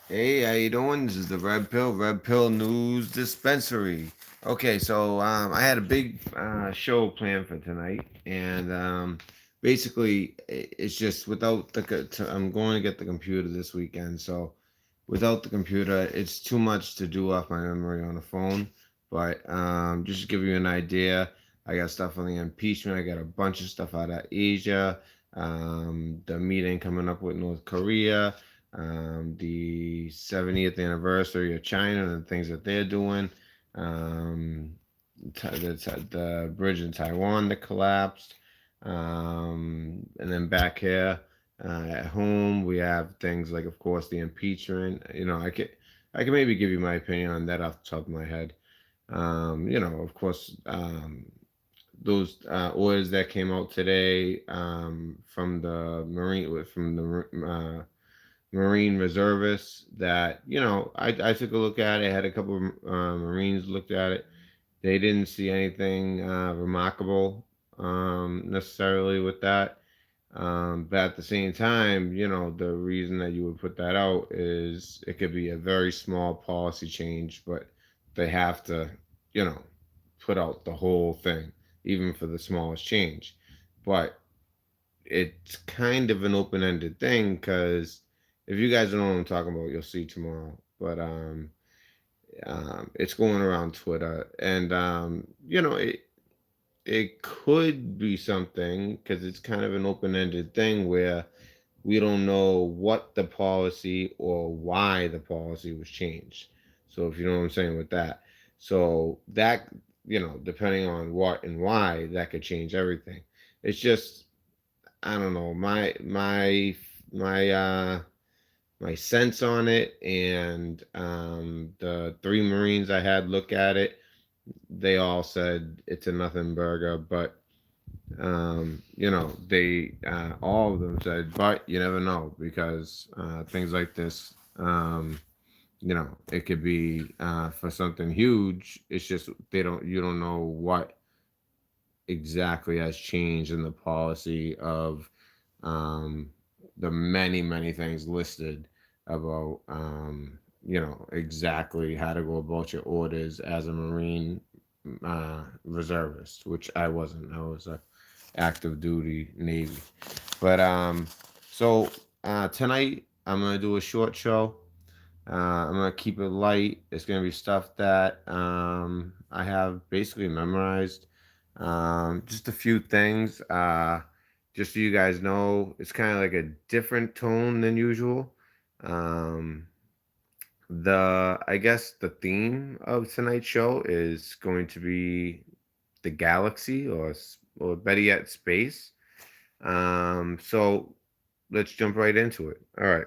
Hey, how you doing? This is the Red Pill News Dispensary. Okay, so I had a big show planned for tonight, and basically it's just without I'm going to get the computer this weekend, so without the computer, it's too much to do off my memory on the phone. But just to give you an idea, I got stuff on the impeachment. I got a bunch of stuff out of Asia. The meeting coming up with North Korea, the 70th anniversary of China and the things that they're doing, um, the bridge in Taiwan that collapsed, and then back here at home we have things like, of course, the impeachment. I could maybe give you my opinion on that off the top of my head. Of course, those orders that came out today from the Marine reservists that I took a look at it. Had a couple of Marines looked at it. They didn't see anything remarkable necessarily with that. But at the same time, the reason that you would put that out is it could be a very small policy change, but they have to, you know, put out the whole thing, even for the smallest change. But it's kind of an open ended thing because if you guys don't know what I'm talking about, you'll see tomorrow. But it's going around Twitter, and it could be something because it's kind of an open ended thing where we don't know what the policy or why the policy was changed. So if you know what I'm saying with that, so that depending on what and why, that could change everything. It's just I don't know my my sense on it, and the three Marines I had look at it, they all said it's a nothing burger, but they all of them said, but you never know because things like this, it could be for something huge. It's just you don't know what exactly has changed in the policy of um, the many things listed about exactly how to go about your orders as a Marine reservist, which I wasn't. I was a active duty Navy. But so tonight I'm gonna do a short show. I'm gonna keep it light. It's gonna be stuff that I have basically memorized. Just a few things. Just so you guys know, it's kind of like a different tone than usual. Um, the I guess the theme of tonight's show is going to be the galaxy, or better yet, space. So let's jump right into it. All right.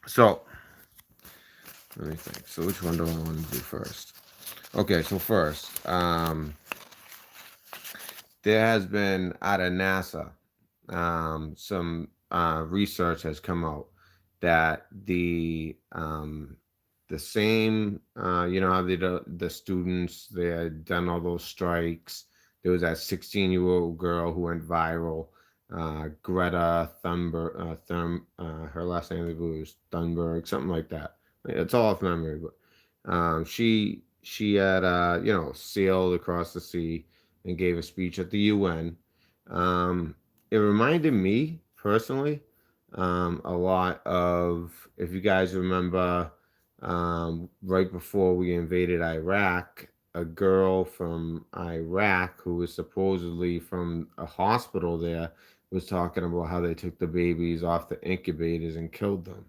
So let me think. So which one do I want to do first? Okay. So first, there has been out of NASA, some research has come out that the same, how the students, they had done all those strikes. There was that 16-year-old girl who went viral, Greta Thunberg. Her last name I believe was Thunberg, something like that. It's all off memory, but she had sailed across the sea and gave a speech at the UN. It reminded me personally a lot of, if you guys remember, right before we invaded Iraq, a girl from Iraq who was supposedly from a hospital there was talking about how they took the babies off the incubators and killed them.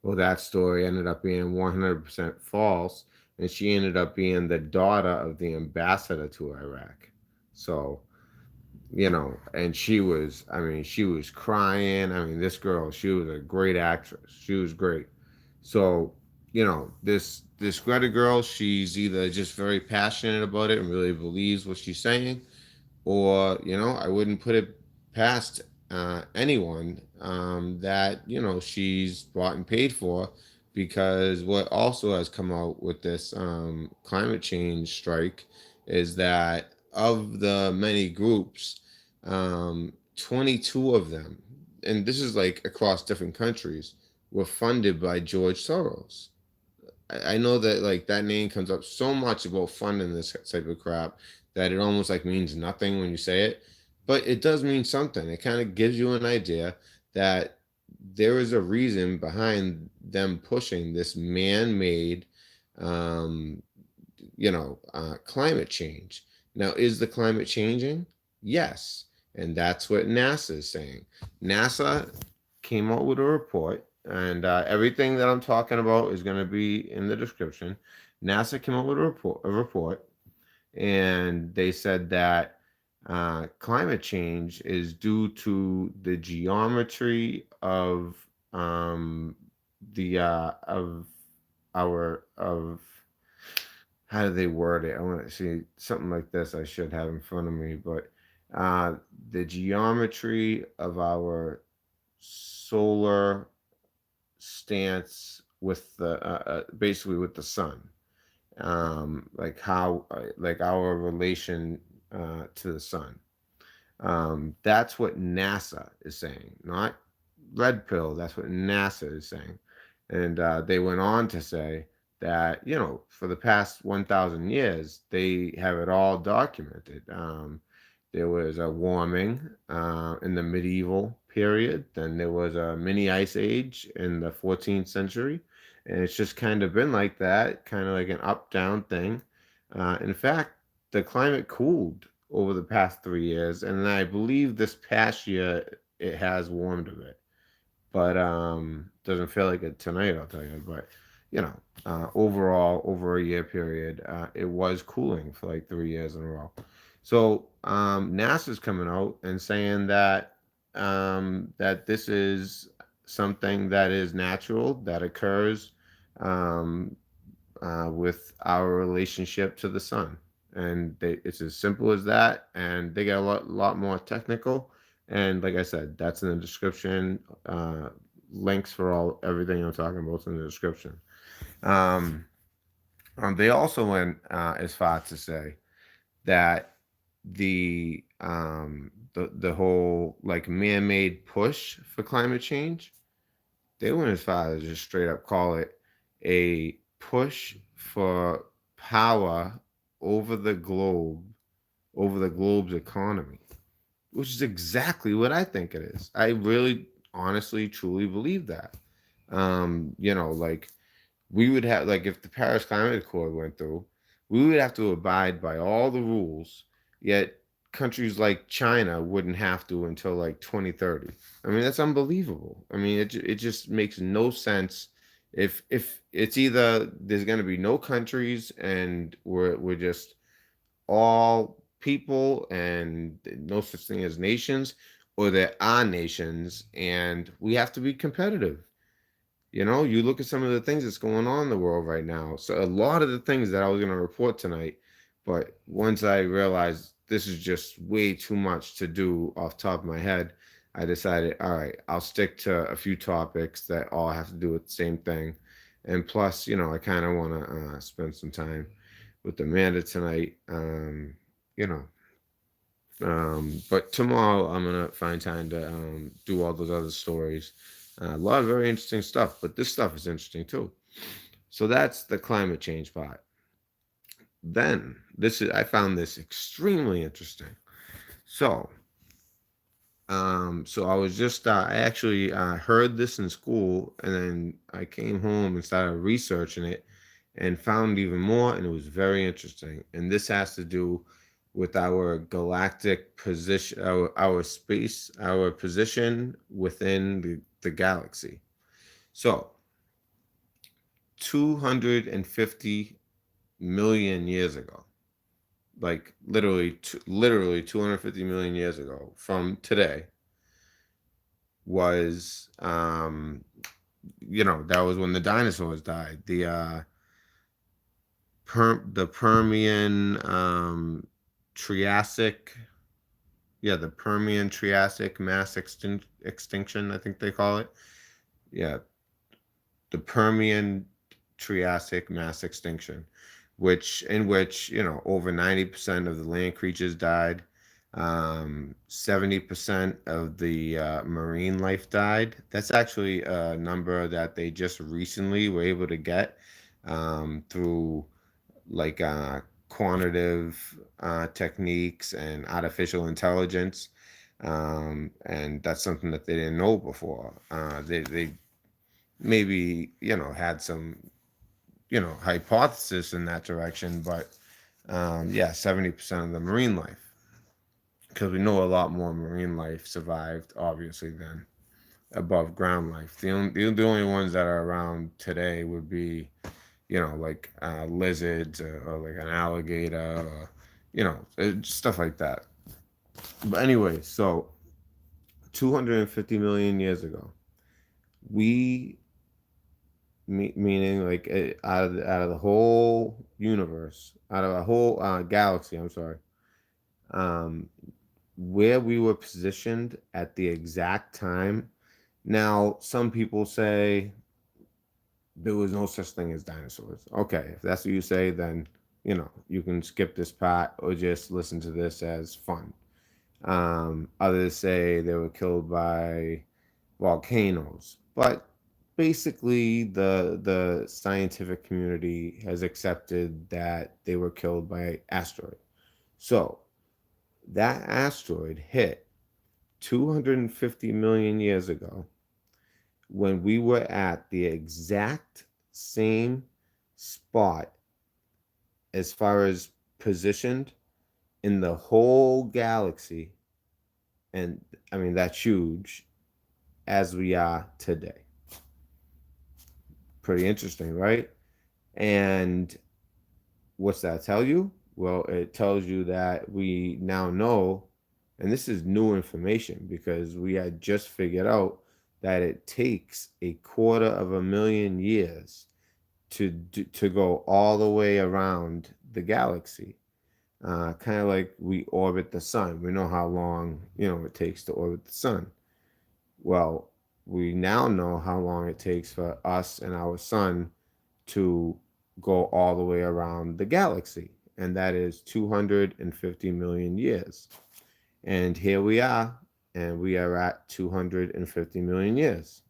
Well, that story ended up being 100% false, and she ended up being the daughter of the ambassador to Iraq. So, and she was crying. I mean, this girl, she was a great actress. She was great. So, this Greta girl, she's either just very passionate about it and really believes what she's saying, or I wouldn't put it past anyone that she's bought and paid for, because what also has come out with this climate change strike is that of the many groups, 22 of them, and this is like across different countries, were funded by George Soros. I know that like that name comes up so much about funding this type of crap that it almost like means nothing when you say it, but it does mean something. It kind of gives you an idea that there is a reason behind them pushing this man-made, um, climate change. Now, is the climate changing? Yes, and that's what NASA is saying. NASA came out with a report, and everything that I'm talking about is going to be in the description. NASA came out with a report, and they said that climate change is due to the geometry of our how do they word it? I want to see something like this. I should have in front of me, but uh, the geometry of our solar stance with the basically with the sun, like how like our relation to the sun. That's what NASA is saying, not red pill. That's what NASA is saying. And they went on to say that, for the past 1,000 years, they have it all documented. There was a warming in the medieval period, then there was a mini ice age in the 14th century. And it's just kind of been like that, kind of like an up down thing. In fact, the climate cooled over the past 3 years, and I believe this past year it has warmed a bit, but doesn't feel like it tonight. I'll tell you, but overall, over a year period, it was cooling for like 3 years in a row. So NASA's coming out and saying that this is something that is natural that occurs um, with our relationship to the sun. And it's as simple as that. And they get a lot more technical. And like I said, that's in the description. Links for everything I'm talking about is in the description. Um, they also went as far to say that the whole like man-made push for climate change, they went as far as just straight up call it a push for power over the globe, over the globe's economy, which is exactly what I think it is. I really, honestly, truly believe that. Like we would have, like, if the Paris Climate Accord went through, we would have to abide by all the rules, yet countries like China wouldn't have to until like 2030. I mean, that's unbelievable. I mean, it just makes no sense. If it's either there's going to be no countries and we're just all people and no such thing as nations, or there are nations and we have to be competitive. You look at some of the things that's going on in the world right now. So a lot of the things that I was going to report tonight, but once I realized this is just way too much to do off the top of my head, I decided, all right, I'll stick to a few topics that all have to do with the same thing. And plus, I kind of want to spend some time with Amanda tonight. You know, but tomorrow I'm gonna find time to do all those other stories. A lot of very interesting stuff, but this stuff is interesting too. So that's the climate change part. Then I found this extremely interesting. So, so I was just I actually heard this in school, and then I came home and started researching it, and found even more, and it was very interesting. And this has to do with our galactic position, our position within the galaxy. So, 250 million years ago, like literally 250 million years ago from today, was that was when the dinosaurs died. The Permian Triassic, yeah, the Permian Triassic mass extinction, I think they call it. Yeah, the Permian Triassic mass extinction, which over 90% of the land creatures died. 70% of the marine life died. That's actually a number that they just recently were able to get through like quantitative techniques and artificial intelligence. And that's something that they didn't know before. They maybe, had some, hypothesis in that direction, but yeah, 70% of the marine life, because we know a lot more marine life survived, obviously, than above ground life. The only ones that are around today would be, like lizards, or like an alligator, or, stuff like that. But anyway, so 250 million years ago, we, meaning like out of the whole universe, out of a whole galaxy, I'm sorry, um, where we were positioned at the exact time. Now, some people say there was no such thing as dinosaurs. Okay, if that's what you say, then you can skip this part or just listen to this as fun. Others say they were killed by volcanoes, but basically the scientific community has accepted that they were killed by asteroid. So that asteroid hit 250 million years ago when we were at the exact same spot as far as positioned in the whole galaxy, and I mean that's huge, as we are today. Pretty interesting, right? And what's that tell you? Well, it tells you that we now know, and this is new information because we had just figured out that it takes a quarter of a million years to go all the way around the galaxy. Kind of like we orbit the sun. We know how long it takes to orbit the sun. Well, we now know how long it takes for us and our sun to go all the way around the galaxy, and that is 250 million years. And here we are, and we are at 250 million years.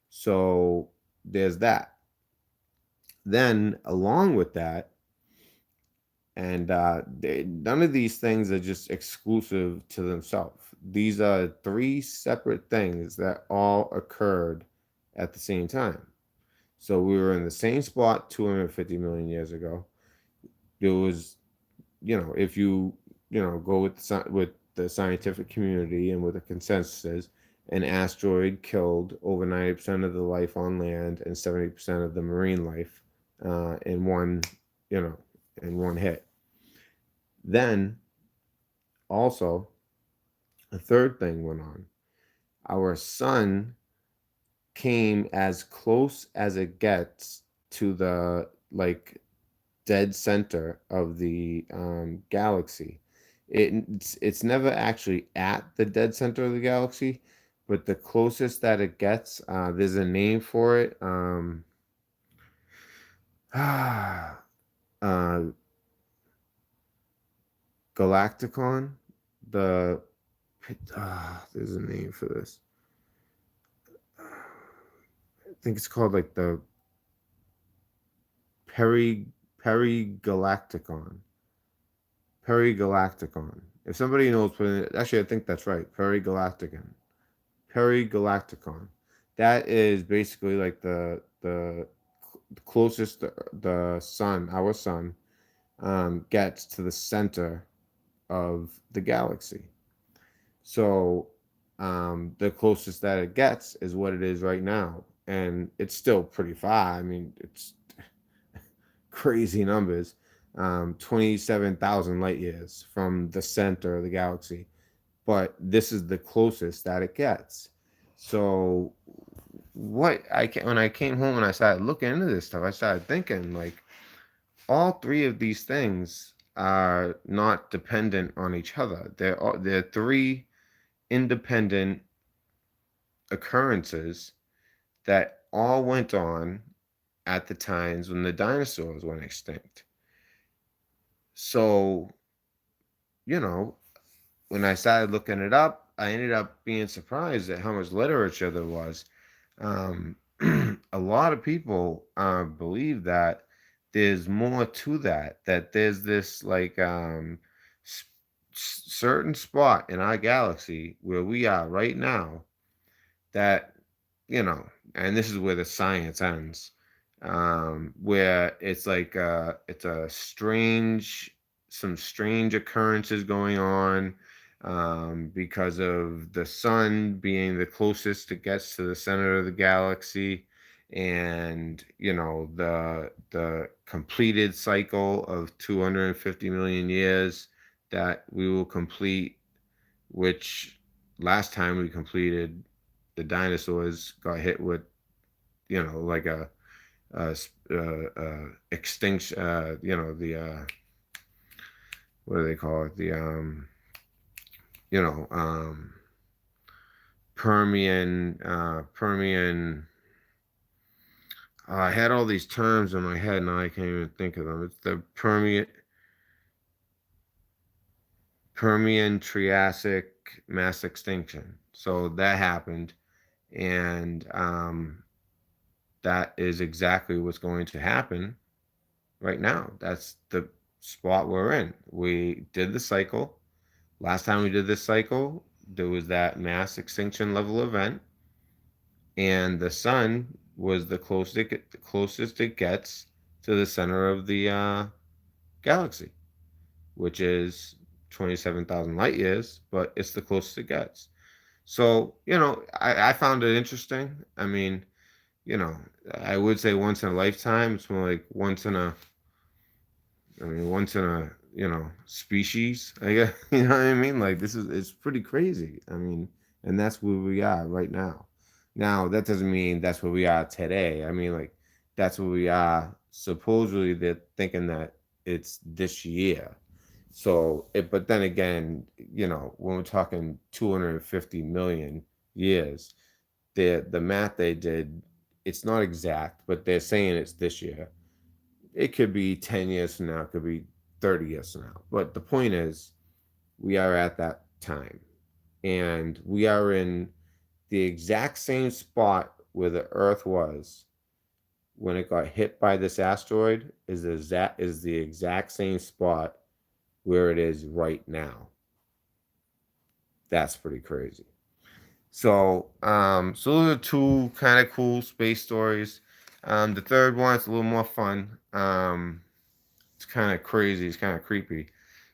So there's that. Then, along with that, and none of these things are just exclusive to themselves. These are three separate things that all occurred at the same time. So we were in the same spot 250 million years ago. There was, if you, go with the scientific community and with the consensus, an asteroid killed over 90% of the life on land and 70% of the marine life in one, you know, in one hit. Then also, a third thing went on. Our sun came as close as it gets to the like dead center of the galaxy. It's never actually at the dead center of the galaxy, but the closest that it gets, there's a name for it. Uh, Galacticon. The there's a name for this. I think it's called like the Perigalacticon. Perigalacticon. If somebody knows, actually, I think that's right. Perigalacticon. Perigalacticon. That is basically like the closest the sun, our sun, gets to the center of the galaxy. So the closest that it gets is what it is right now, and it's still pretty far. I mean, it's crazy numbers. 27,000 light years from the center of the galaxy, but this is the closest that it gets. So when I came home and I started looking into this stuff, I started thinking like all three of these things are not dependent on each other. They're three independent occurrences that all went on at the times when the dinosaurs went extinct. So, you know, when I started looking it up, I ended up being surprised at how much literature there was. Um, a lot of people believe that there's more to that. That there's this like s- certain spot in our galaxy where we are right now that and this is where the science ends, where it's like it's a strange some strange occurrences going on, because of the sun being the closest it gets to the center of the galaxy, and the completed cycle of 250 million years that we will complete, which last time we completed, the dinosaurs got hit with, like extinction. The what do they call it? The you know, Permian. I had all these terms in my head, now I can't even think of them. It's the Permian Triassic mass extinction. So that happened, and that is exactly what's going to happen right now. That's the spot we're in. We did the cycle. Last time we did this cycle, there was that mass extinction level event, and the sun was the closest it gets to the center of the galaxy, which is 27,000 light years, but it's the closest it gets. So, I found it interesting. I mean, you know, I would say once in a lifetime. It's more like once in a, species, I guess. You know what I mean? Like, it's pretty crazy. I mean, and that's where we are right now. Now, that doesn't mean that's where we are today. I mean, like, that's where we are. Supposedly, they're thinking that it's this year. But then again, when we're talking 250 million years, the math they did, it's not exact, but they're saying it's this year. It could be 10 years from now, it could be 30 years from now. But the point is, we are at that time. And we are in the exact same spot where the Earth was when it got hit by this asteroid, is the exact same spot where it is right now. That's pretty crazy. So those are two kind of cool space stories. The third one is a little more fun. It's kind of crazy. It's kind of creepy.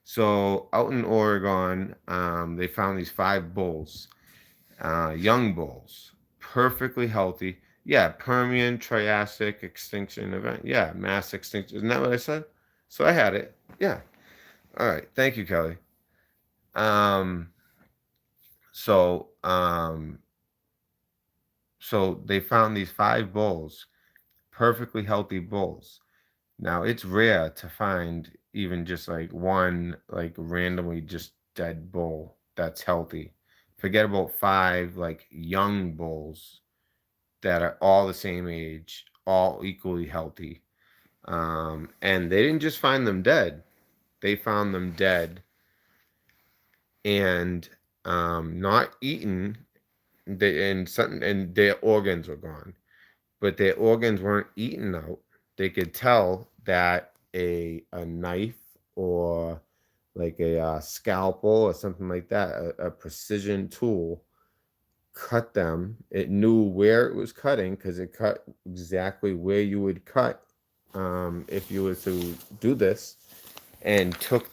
So out in Oregon, they found these five bulls, young bulls, perfectly healthy. Yeah, Permian Triassic extinction event. Yeah, mass extinction. Isn't that what I said? So I had it. Yeah. All right. Thank you, Kelly. Um. So um. So they found these five bulls, perfectly healthy bulls. Now it's rare to find even just like one like randomly just dead bull that's healthy. Forget about five like young bulls that are all the same age, all equally healthy. And they didn't just find them dead; they found them dead and not eaten. And their organs were gone, but their organs weren't eaten out. They could tell that a knife or like a scalpel or something like that, a precision tool, cut them. It knew where it was cutting because it cut exactly where you would cut, if you were to do this, and took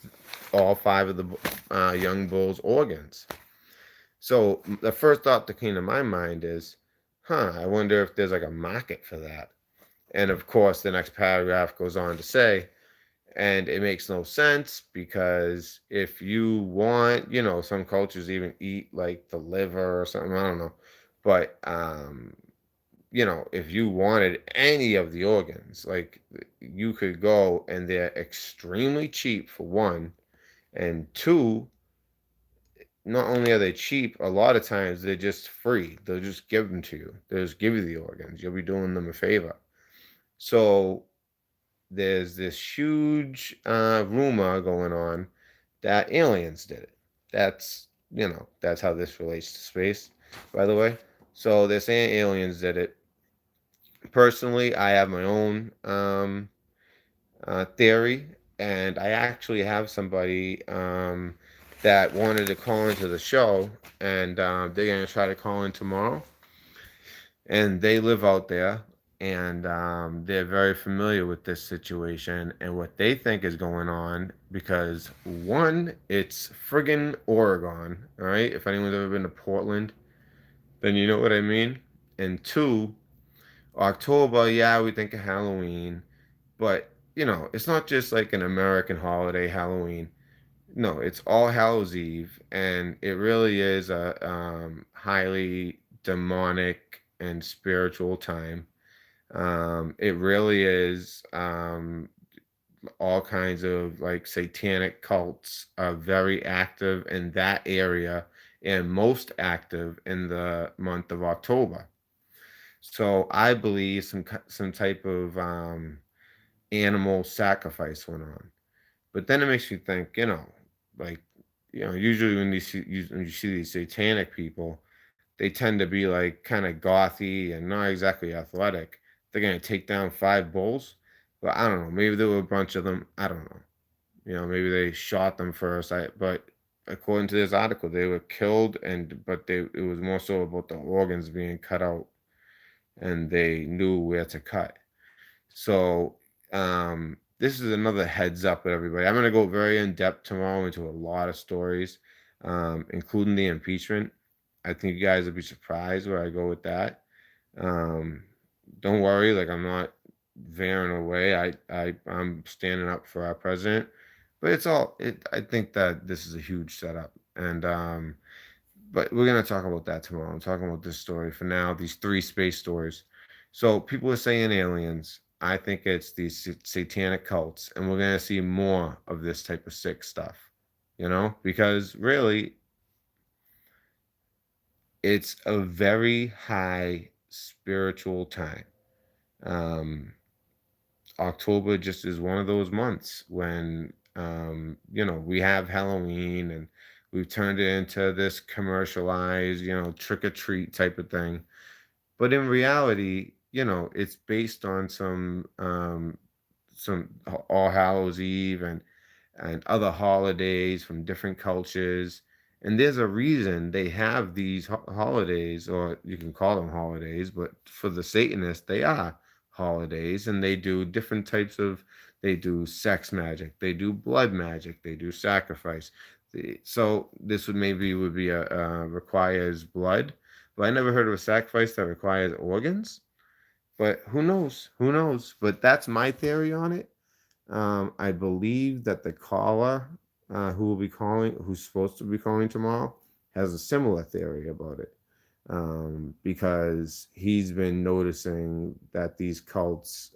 all five of the young bull's organs. So the first thought that came to my mind is, I wonder if there's like a market for that. And of course, the next paragraph goes on to say, and it makes no sense because if you want, some cultures even eat like the liver or something, I don't know. But, if you wanted any of the organs, like you could go and they're extremely cheap for one. And two, not only are they cheap, a lot of times they're just free. They'll just give them to you. They'll just give you the organs. You'll be doing them a favor. So there's this huge rumor going on that aliens did it. That's that's how this relates to space, by the way. So they're saying aliens did it. Personally, I have my own theory, and I actually have somebody that wanted to call into the show, and they're gonna try to call in tomorrow. And they live out there, and they're very familiar with this situation and what they think is going on. Because one, it's friggin' Oregon, all right? If anyone's ever been to Portland, then you know what I mean. And two, October, yeah, we think of Halloween, but it's not just like an American holiday, Halloween. No, it's All Hallows Eve, and it really is a highly demonic and spiritual time. It really is. All kinds of like satanic cults are very active in that area, and most active in the month of October. So I believe some type of animal sacrifice went on. But then it makes you think, like, usually when you see these satanic people, they tend to be like kind of gothy and not exactly athletic. They're gonna take down 5 bulls, but I don't know. Maybe there were a bunch of them. I don't know. Maybe they shot them first. But according to this article, they were killed, and but it was more so about the organs being cut out, and they knew where to cut. So this is another heads up with everybody. I'm going to go very in depth tomorrow into a lot of stories, including the impeachment. I think you guys will be surprised where I go with that. Um, don't worry, like I'm not veering away. I'm standing up for our president, but it's all. I think that this is a huge setup, and but we're gonna talk about that tomorrow. I'm talking about this story for now. These 3 space stories. So people are saying aliens. I think it's these satanic cults, and we're gonna see more of this type of sick stuff. Because really, it's a very high spiritual time. Um, October just is one of those months when we have Halloween, and we've turned it into this commercialized, trick or treat type of thing. But in reality, it's based on some All Hallows Eve and other holidays from different cultures. And there's a reason they have these holidays, or you can call them holidays, but for the Satanists, they are holidays, and they do different types of, they do sex magic, they do blood magic, they do sacrifice. So this would be a requires blood, but I never heard of a sacrifice that requires organs. But who knows? Who knows? But that's my theory on it. I believe that the caller who's supposed to be calling tomorrow, has a similar theory about it. Because he's been noticing that these cults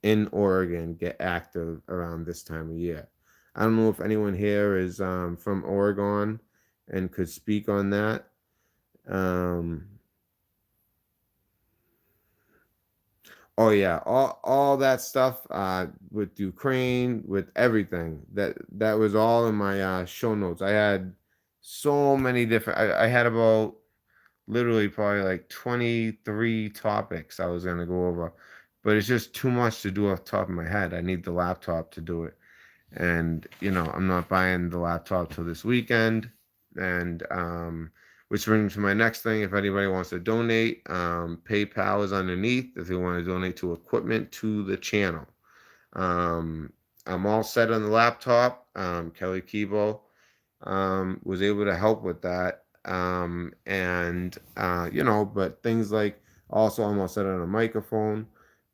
in Oregon get active around this time of year. I don't know if anyone here is from Oregon and could speak on that. Um, Oh yeah, all that stuff with Ukraine, with everything. That was all in my show notes. I had so many different. I had about literally probably like 23 topics I was gonna go over, but it's just too much to do off the top of my head. I need the laptop to do it, and I'm not buying the laptop till this weekend. And which brings me to my next thing. If anybody wants to donate, PayPal is underneath if they want to donate to equipment to the channel. um, I'm all set on the laptop. Kelly Kebo was able to help with that. And but things like, also I'm all set on a microphone.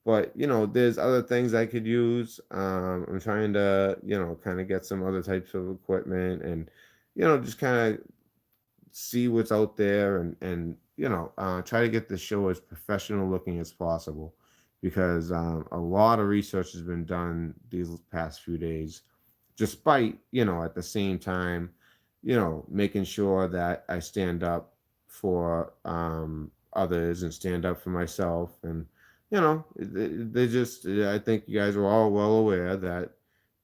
But there's other things I could use. I'm trying to kind of get some other types of equipment, and just kind of see what's out there, and try to get the show as professional looking as possible, because a lot of research has been done these past few days, despite at the same time making sure that I stand up for others and stand up for myself. And they just, I think you guys are all well aware that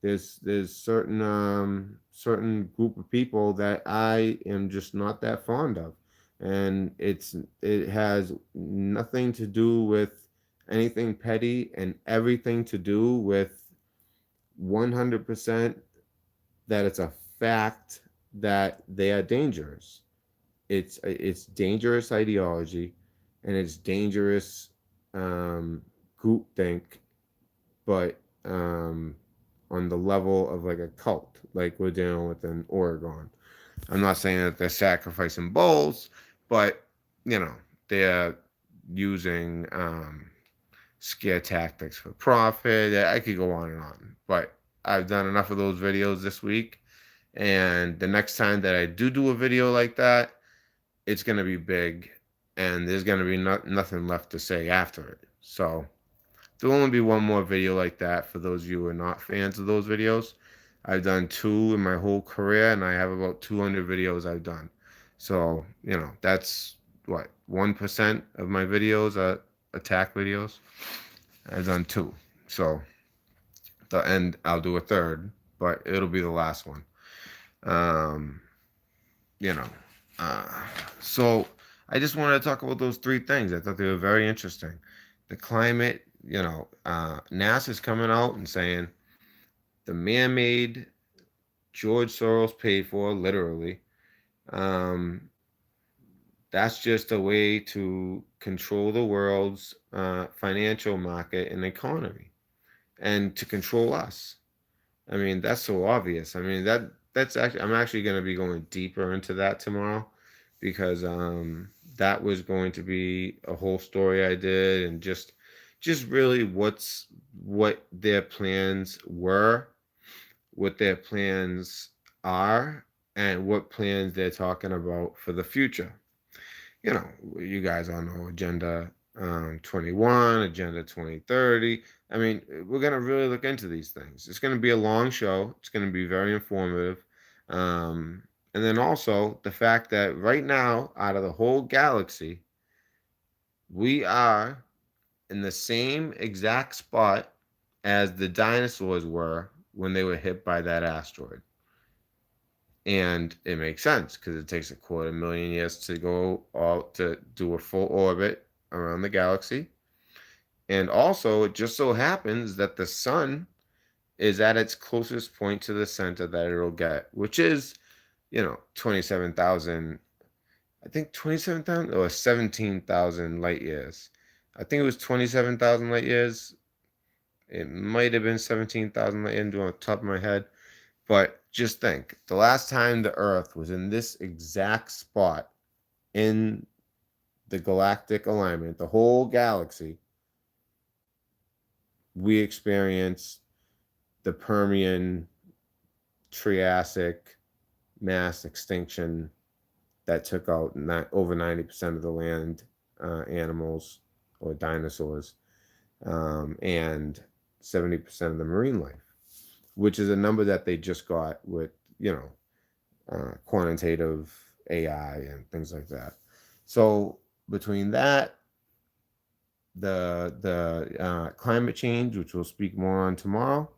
there's certain certain group of people that I am just not that fond of. And it has nothing to do with anything petty and everything to do with 100% that it's a fact that they are dangerous. It's dangerous ideology, and it's dangerous groupthink, but on the level of like a cult, like we're dealing with in Oregon. I'm not saying that they're sacrificing bulls, but you know they're using scare tactics for profit. I could go on and on, but I've done enough of those videos this week, and the next time that I do a video like that, it's gonna be big, and there's gonna be nothing left to say after it. So there'll only be one more video like that for those of you who are not fans of those videos. I've done two in my whole career, and I have about 200 videos I've done. So, that's what, 1% of my videos are attack videos. I've done two. So, and I'll do a third, but it'll be the last one. Um, you know, uh, so I just wanted to talk about those three things. I thought they were very interesting. The climate, NASA's coming out and saying the man-made George Soros paid for, literally. Um, that's just a way to control the world's financial market and economy, and to control us. I mean, that's so obvious. I mean, that's actually, I'm actually going to be going deeper into that tomorrow, because that was going to be a whole story I did, and just really what their plans were, what their plans are, and what plans they're talking about for the future. You guys all know Agenda 21, Agenda 2030. I mean, we're going to really look into these things. It's going to be a long show, it's going to be very informative. And then also the fact that right now, out of the whole galaxy, we are in the same exact spot as the dinosaurs were when they were hit by that asteroid. And it makes sense because it takes 250,000 years to go all to do a full orbit around the galaxy. And also, it just so happens that the sun is at its closest point to the center that it'll get, which is, 27,000, I think 27,000 or 17,000 light years. I think it was 27,000 light years. It might have been 17,000 light years, on the top of my head. But just think, the last time the Earth was in this exact spot in the galactic alignment, the whole galaxy, we experienced the Permian Triassic mass extinction that took out over 90% of the land animals or dinosaurs, and 70% of the marine life, which is a number that they just got with, quantitative AI and things like that. So between that, the climate change, which we'll speak more on tomorrow,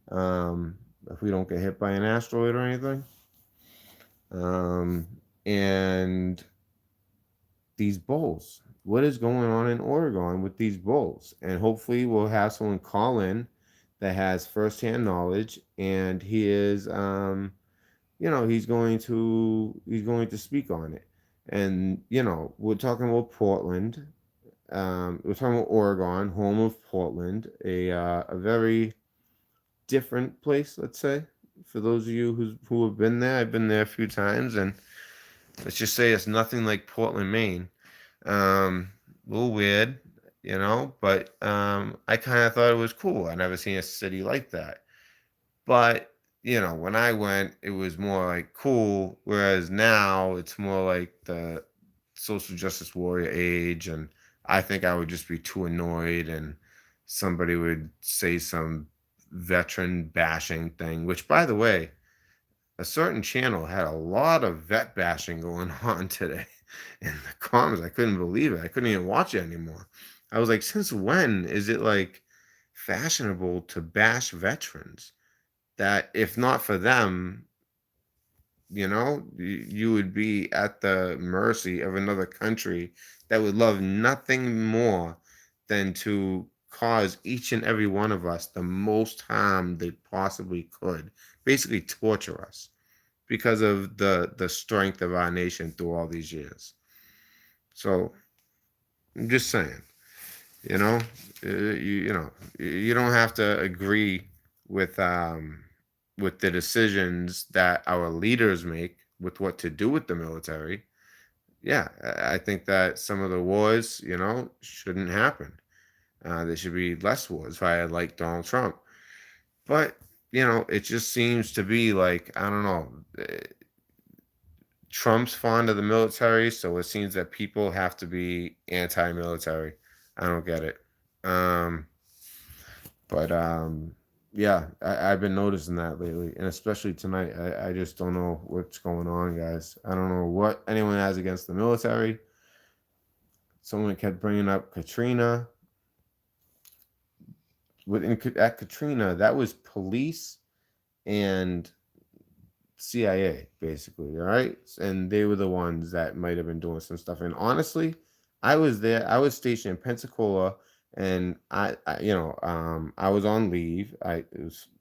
if we don't get hit by an asteroid or anything, and these bulls. What is going on in Oregon with these bulls? And hopefully we'll have someone call in that has firsthand knowledge, and he is he's going to speak on it. And we're talking about Portland. We're talking about Oregon, home of Portland, a very different place, let's say. For those of you who have been there, I've been there a few times, and let's just say it's nothing like Portland, Maine. A little weird, but I kind of thought it was cool. I never seen a city like that. But when I went, it was more like cool, whereas now it's more like the social justice warrior age, and I think I would just be too annoyed, and somebody would say some veteran bashing thing, which, by the way, a certain channel had a lot of vet bashing going on today in the comments. I couldn't believe it. I couldn't even watch it anymore. I was like, since when is it like fashionable to bash veterans? That if not for them, you would be at the mercy of another country that would love nothing more than to cause each and every one of us the most harm they possibly could, basically torture us because of the strength of our nation through all these years. So I'm just saying, you know, you don't have to agree with with the decisions that our leaders make with what to do with the military. Yeah, I think that some of the wars, shouldn't happen. There should be less wars if I like Donald Trump. But it just seems to be like, I don't know. Trump's fond of the military, so it seems that people have to be anti-military. I don't get it. Um, but yeah, I've been noticing that lately, and especially tonight. I just don't know what's going on, guys. I don't know what anyone has against the military. Someone kept bringing up Katrina. At Katrina, that was police and CIA, basically, all right? And they were the ones that might have been doing some stuff. And honestly, I was there. I was stationed in Pensacola, and I was on leave. I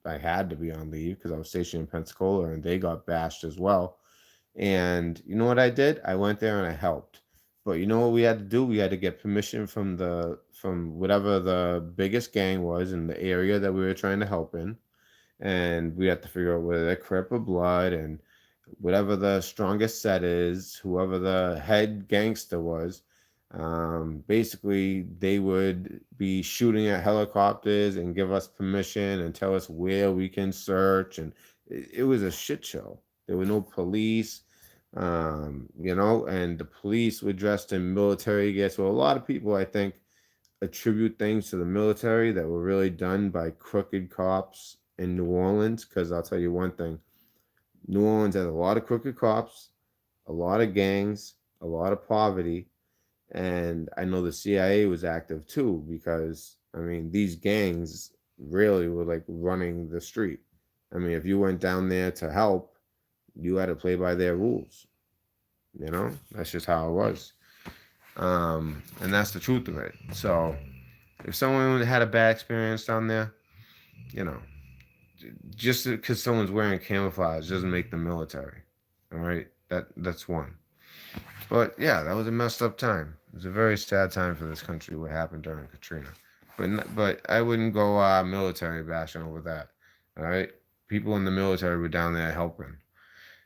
had to be on leave because I was stationed in Pensacola, and they got bashed as well. And you know what I did? I went there and I helped. But you know what we had to do? We had to get permission from whatever the biggest gang was in the area that we were trying to help in, and we have to figure out whether they're Crip or Blood, and whatever the strongest set is, whoever the head gangster was. Basically, they would be shooting at helicopters and give us permission and tell us where we can search, and it was a shit show. There were no police, and the police were dressed in military gear. So a lot of people, I think, attribute things to the military that were really done by crooked cops in New Orleans. Because I'll tell you one thing, New Orleans has a lot of crooked cops, a lot of gangs, a lot of poverty. And I know the CIA was active too, because, I mean, these gangs really were like running the street. I mean, if you went down there to help, you had to play by their rules. That's just how it was. And that's the truth of it. So if someone had a bad experience down there, you know, just because someone's wearing camouflage doesn't make them military. All right, that's one. But yeah, that was a messed up time. It was a very sad time for this country. What happened during Katrina, but I wouldn't go military bashing over that. All right, people in the military were down there helping.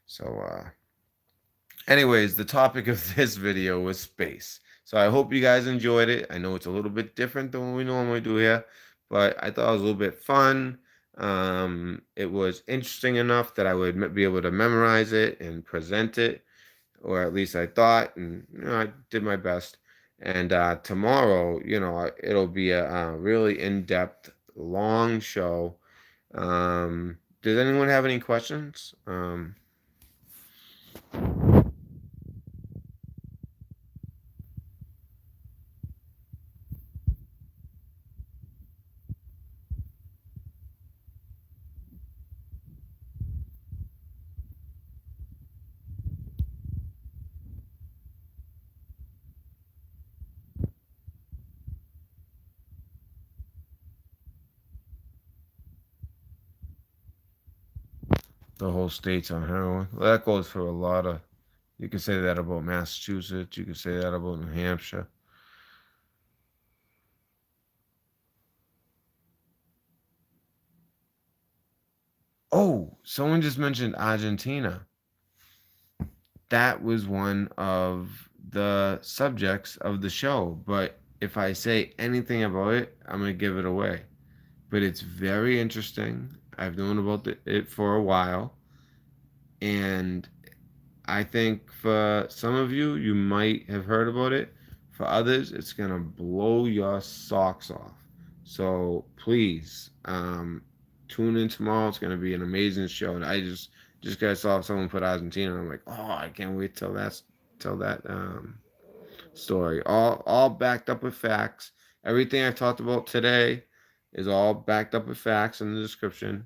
So anyways, the topic of this video was space. So I hope you guys enjoyed it. I know it's a little bit different than what we normally do here, but I thought it was a little bit fun. It was interesting enough that I would be able to memorize it and present it, or at least I thought, and I did my best. And tomorrow, it'll be a really in-depth, long show. Does anyone have any questions? The whole state's on heroin. Well, that goes for a lot of. You could say that about Massachusetts. You could say that about New Hampshire. Oh, someone just mentioned Argentina. That was one of the subjects of the show. But if I say anything about it, I'm going to give it away. But it's very interesting. I've known about it for a while. And I think for some of you, you might have heard about it. For others, it's going to blow your socks off. So please, tune in tomorrow. It's going to be an amazing show. And I just got saw someone put Argentina, and I'm like, oh, I can't wait till that story. All backed up with facts. Everything I talked about today is all backed up with facts in the description.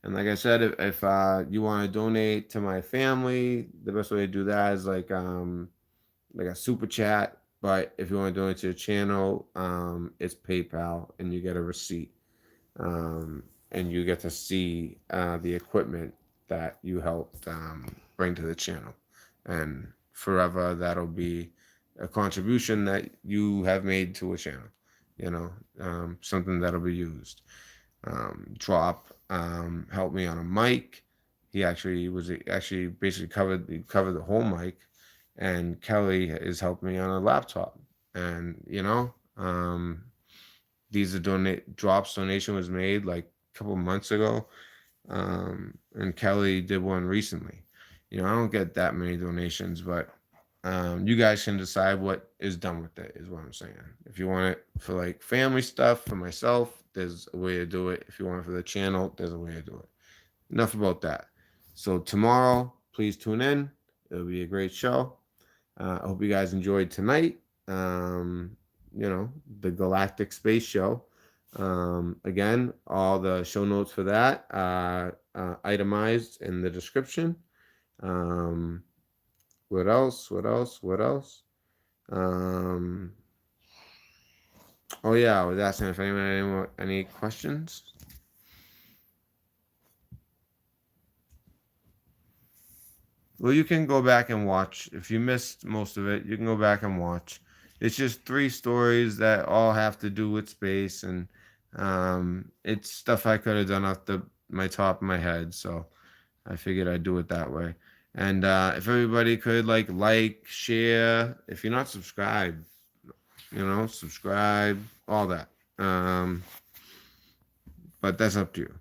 And like I said, if you want to donate to my family, the best way to do that is like a super chat. But if you want to donate to the channel, it's PayPal, and you get a receipt, and you get to see the equipment that you helped bring to the channel, and forever that'll be a contribution that you have made to a channel. You know, something that'll be used. Drop helped me on a mic. He actually basically covered the whole mic, and Kelly is helping me on a laptop. And these are donation was made like a couple months ago, and Kelly did one recently. I don't get that many donations, but you guys can decide what is done with it, is what I'm saying. If you want it for like family stuff, for myself, there's a way to do it. If you want it for the channel, there's a way to do it. Enough about that. So tomorrow, please tune in. It'll be a great show. I hope you guys enjoyed tonight. Um, the Galactic Space Show. Again, all the show notes for that are itemized in the description. Um, what else? What else? What else? Um, oh yeah, I was asking if anyone had any questions. Well, you can go back and watch. If you missed most of it, you can go back and watch. It's just three stories that all have to do with space, and it's stuff I could have done off my top of my head. So I figured I'd do it that way. And if everybody could share, if you're not subscribed, subscribe, all that. But that's up to you.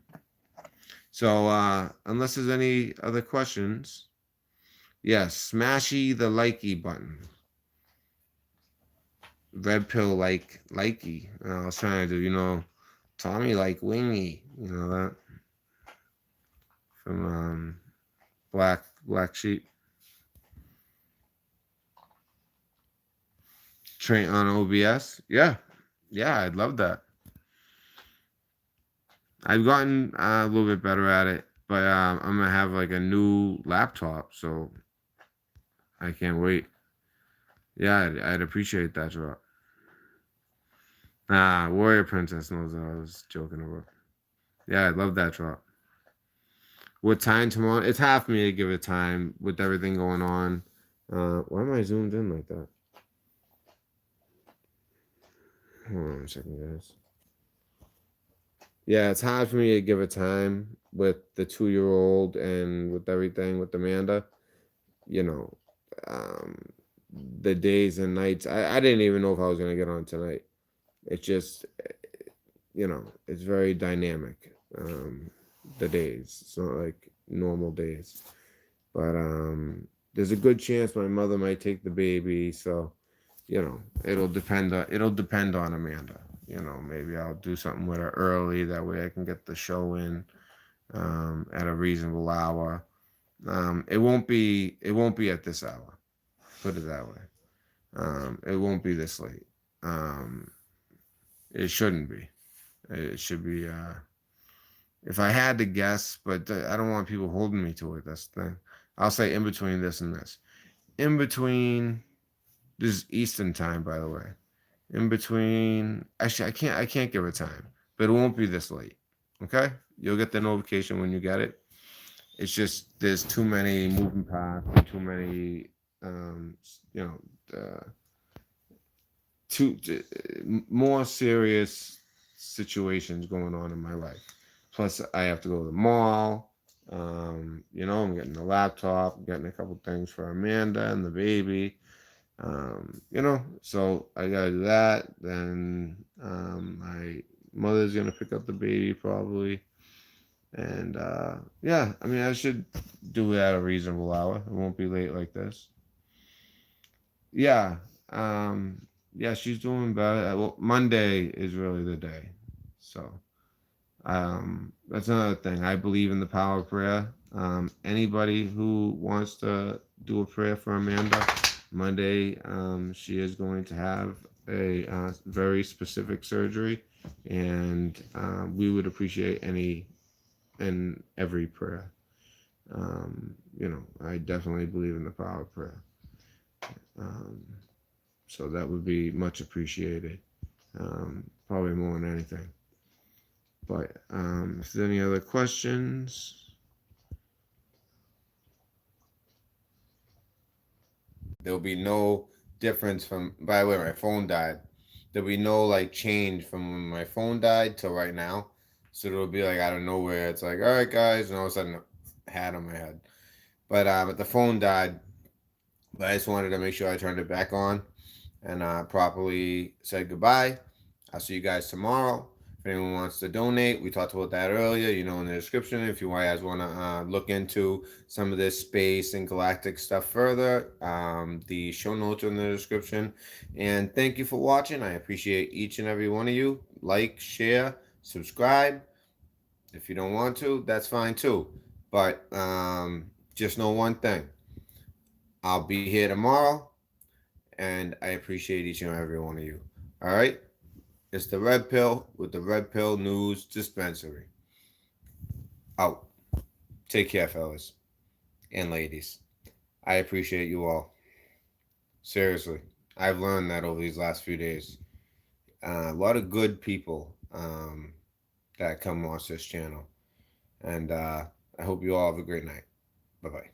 So unless there's any other questions, yes, smashy the likey button. Red pill likey. I was trying to do, Tommy like wingy, that from Black Sheep. Train on OBS. Yeah, I'd love that. I've gotten a little bit better at it, but I'm gonna have like a new laptop, so I can't wait. Yeah, I'd appreciate that drop. Warrior Princess knows what I was joking about. Yeah, I'd love that drop. What time tomorrow? It's half me to give it time with everything going on. Why am I zoomed in like that? Hold on a second, guys. Yeah, it's hard for me to give it time with the 2-year-old and with everything with Amanda. You know, um, the days and nights. I didn't even know if I was gonna get on tonight. It just, it's very dynamic. The days. It's not like normal days. But there's a good chance my mother might take the baby, so it'll depend on Amanda. Maybe I'll do something with her early, that way I can get the show in at a reasonable hour. It won't be at this hour. Put it that way. It won't be this late. It shouldn't be. It should be. If I had to guess, but I don't want people holding me to it. That's the thing. I'll say in between this and this. In between, this is Eastern time, by the way. In between, actually, I can't give a time, but it won't be this late. Okay, you'll get the notification when you get it. It's just there's too many moving parts, and too many, too more serious situations going on in my life. Plus, I have to go to the mall. I'm getting a laptop, getting a couple things for Amanda and the baby. So I gotta do that. Then my mother's gonna pick up the baby probably. And I should do it at a reasonable hour. It won't be late like this. Yeah. She's doing better. Well, Monday is really the day. So that's another thing. I believe in the power of prayer. Anybody who wants to do a prayer for Amanda, Monday, she is going to have a very specific surgery, and we would appreciate any in every prayer. I definitely believe in the power of prayer. Um, so that would be much appreciated, probably more than anything. But if there's any other questions, there'll be no difference from. By the way, my phone died. There'll be no like change from when my phone died till right now. So it'll be like out of nowhere. It's like, all right, guys, and all of a sudden, a hat on my head. But the phone died. But I just wanted to make sure I turned it back on and properly said goodbye. I'll see you guys tomorrow. If anyone wants to donate, we talked about that earlier, in the description. If you guys want to look into some of this space and galactic stuff further, the show notes are in the description. And thank you for watching. I appreciate each and every one of you. Like, share, subscribe. If you don't want to, that's fine too. But just know one thing, I'll be here tomorrow, and I appreciate each and every one of you. All right? It's the Red Pill with the Red Pill News Dispensary. Out. Take care, fellas and ladies. I appreciate you all. Seriously. I've learned that over these last few days. A lot of good people that come watch this channel. And I hope you all have a great night. Bye bye.